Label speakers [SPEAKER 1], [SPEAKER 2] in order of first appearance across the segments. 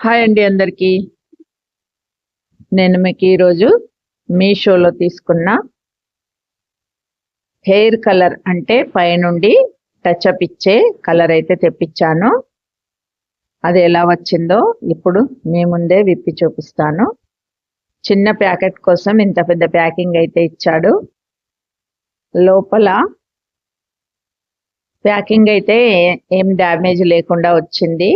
[SPEAKER 1] Hi అండి అందరికీ. నేను మీకు ఈరోజు మీషోలో తీసుకున్న హెయిర్ కలర్ అంటే పైనుండి టచ్అప్ ఇచ్చే కలర్ అయితే తెప్పించాను. అది ఎలా వచ్చిందో ఇప్పుడు మీ ముందే విప్పి చూపిస్తాను. చిన్న ప్యాకెట్ కోసం ఇంత పెద్ద ప్యాకింగ్ అయితే ఇచ్చాడు. లోపల ప్యాకింగ్ అయితే ఏం డ్యామేజ్ లేకుండా వచ్చింది.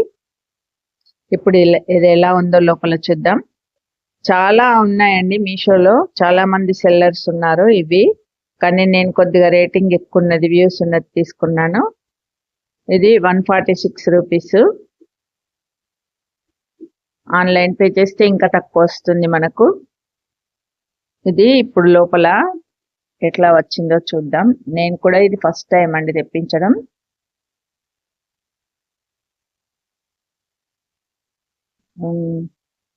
[SPEAKER 1] ఇప్పుడు ఇది ఎలా ఉందో లోపల చూద్దాం. చాలా ఉన్నాయండి మీషోలో, చాలా మంది సెల్లర్స్ ఉన్నారు ఇవి, కానీ నేను కొద్దిగా రేటింగ్ ఎక్కువ ఉన్నది, వ్యూస్ ఉన్నది తీసుకున్నాను. ఇది 146 రూపీస్. ఆన్లైన్ పే చేస్తే ఇంకా తక్కువ వస్తుంది మనకు. ఇది ఇప్పుడు లోపల ఎట్లా వచ్చిందో చూద్దాం. నేను కూడా ఇది ఫస్ట్ టైం అండి తెప్పించడం.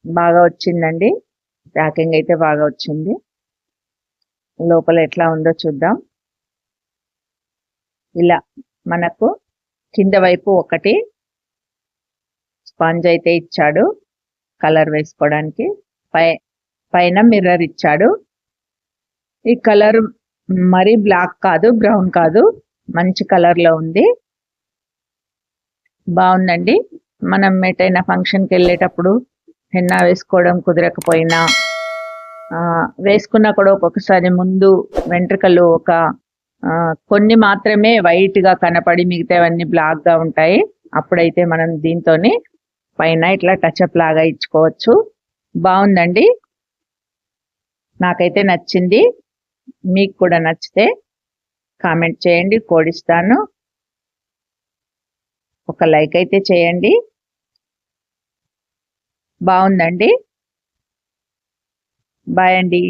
[SPEAKER 1] బాగా వచ్చిందండి, ప్యాకింగ్ అయితే బాగా వచ్చింది. లోపల ఎట్లా ఉందో చూద్దాం. ఇలా మనకు కింద వైపు ఒకటి స్పాంజ్ అయితే ఇచ్చాడు కలర్ వేసుకోవడానికి, పైన మిర్రర్ ఇచ్చాడు. ఈ కలర్ మరీ బ్లాక్ కాదు, బ్రౌన్ కాదు, మంచి కలర్ లో ఉంది. బాగుందండి. మనం ఎటైనా ఫంక్షన్కి వెళ్ళేటప్పుడు హెన్నా వేసుకోవడం కుదరకపోయినా, వేసుకున్నా కూడా ఒక్కొక్కసారి ముందు వెంట్రుకలు కొన్ని మాత్రమే వైట్ గా కనపడి మిగతావన్నీ బ్లాక్ గా ఉంటాయి. అప్పుడైతే మనం దీంతో పైన ఇట్లా టచ్అప్ లాగా ఇచ్చుకోవచ్చు. బాగుందండి, నాకైతే నచ్చింది. మీకు కూడా నచ్చితే కామెంట్ చేయండి, కోడ్ ఇస్తాను. ఒక లైక్ అయితే చేయండి. బాగుందండి. బాయ్ అండి.